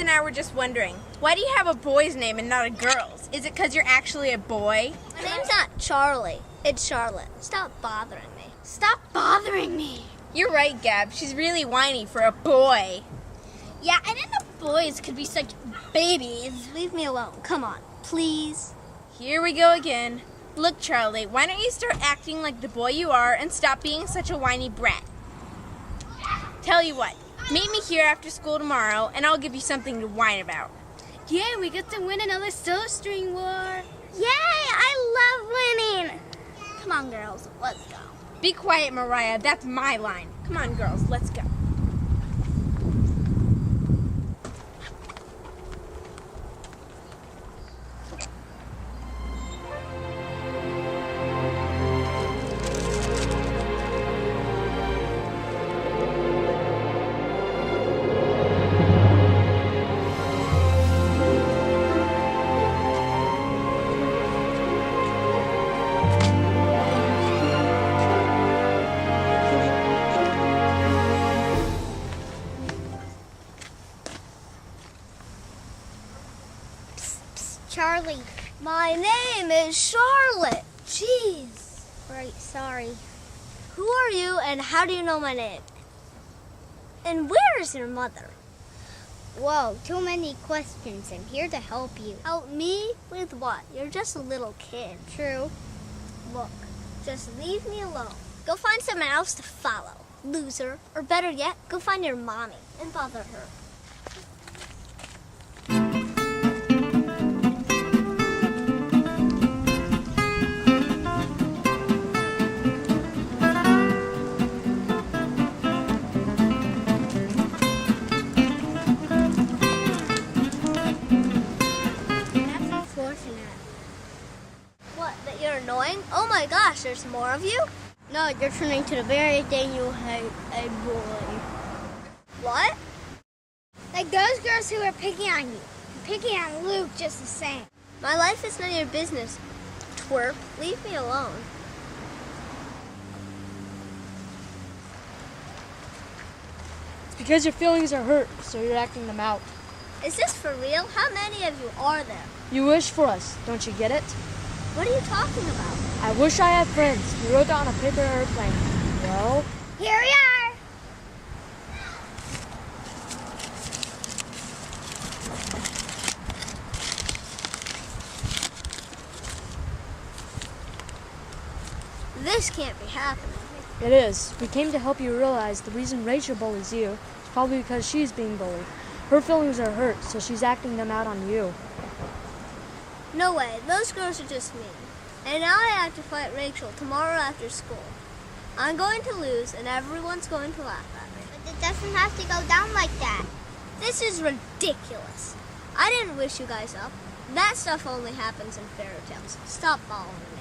and I were just wondering, why do you have a boy's name and not a girl's? Is it because you're actually a boy? My name's not Charlie. It's Charlotte. Stop bothering me. Stop bothering me. You're right, Gab. She's really whiny for a boy. Yeah, I didn't know boys could be such babies. Leave me alone. Come on, please. Here we go again. Look, Charlie, why don't you start acting like the boy you are and stop being such a whiny brat? Tell you what, meet me here after school tomorrow and I'll give you something to whine about. Yay, we get to win another Sewstring war. Yay, I love winning. Come on, girls, let's go. Be quiet, Mariah. That's my line. Come on, girls, let's go. Charlie. My name is Charlotte. Jeez. Right, sorry. Who are you and how do you know my name? And where is your mother? Whoa, too many questions. I'm here to help you. Help me with what? You're just a little kid. True. Look, just leave me alone. Go find someone else to follow, loser. Or better yet, go find your mommy and bother her. What, that you're annoying? Oh my gosh, there's more of you? No, you're turning to the very thing you hate, a boy. What? Like those girls who are picking on you. Picking on Luke just the same. My life is none of your business, twerp. Leave me alone. It's because your feelings are hurt, so you're acting them out. Is this for real? How many of you are there? You wish for us, don't you get it? What are you talking about? I wish I had friends. You wrote that on a paper airplane. Well, Here we are. This can't be happening. it is. We came to help you realize the reason Rachel bullies you is probably because she's being bullied. Her feelings are hurt, so she's acting them out on you. No way, those girls are just mean. And now I have to fight Rachel tomorrow after school. I'm going to lose and everyone's going to laugh at me. But it doesn't have to go down like that. This is ridiculous. I didn't wish you guys up. That stuff only happens in fairy tales. Stop following me.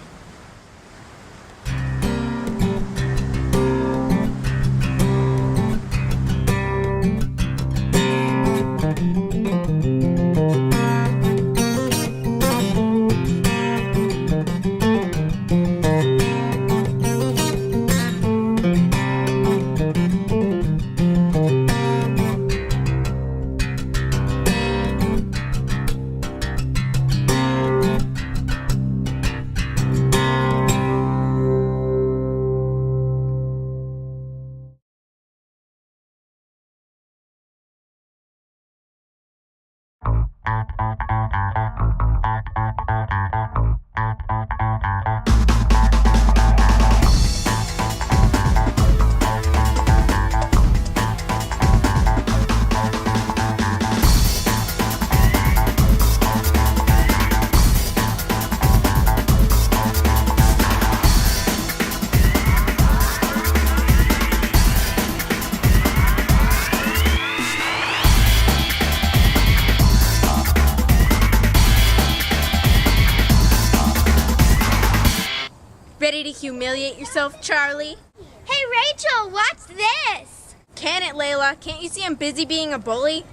Ready to humiliate yourself, Charlie? Hey, Rachel, what's this? Can it, Layla? Can't you see I'm busy being a bully?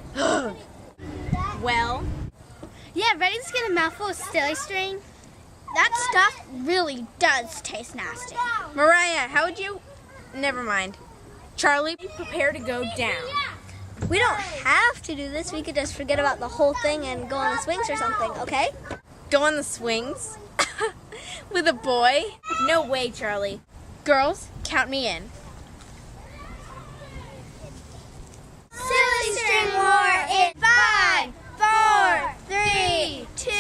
Well, Yeah, ready to get a mouthful of Sewstring? That stuff really does taste nasty. Mariah, how would you... Never mind. Charlie, prepare to go down. We don't have to do this. We could just forget about the whole thing and go on the swings or something, okay? Go on the swings? With a boy? No way, Charlie. Girls, count me in. Silly String War in 5, 4, 3, 2.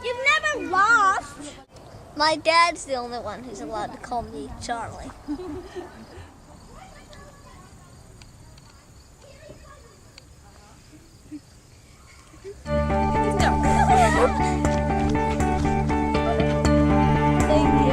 You've never lost. My dad's the only one who's allowed to call me Charlie. Thank you.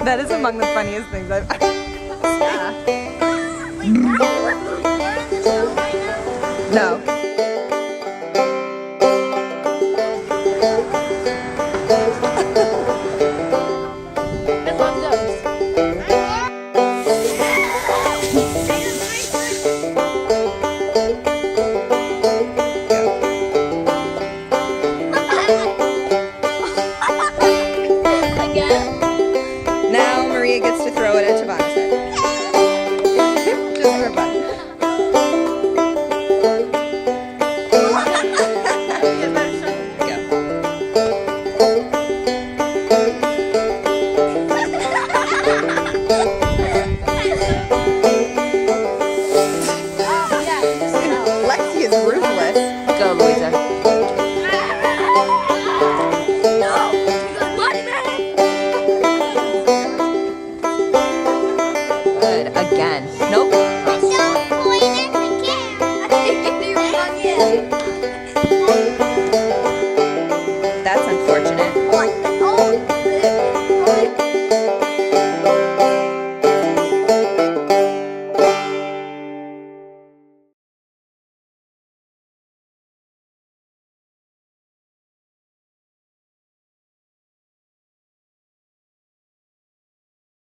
That is among the funniest things I've ever. No. again. Nope.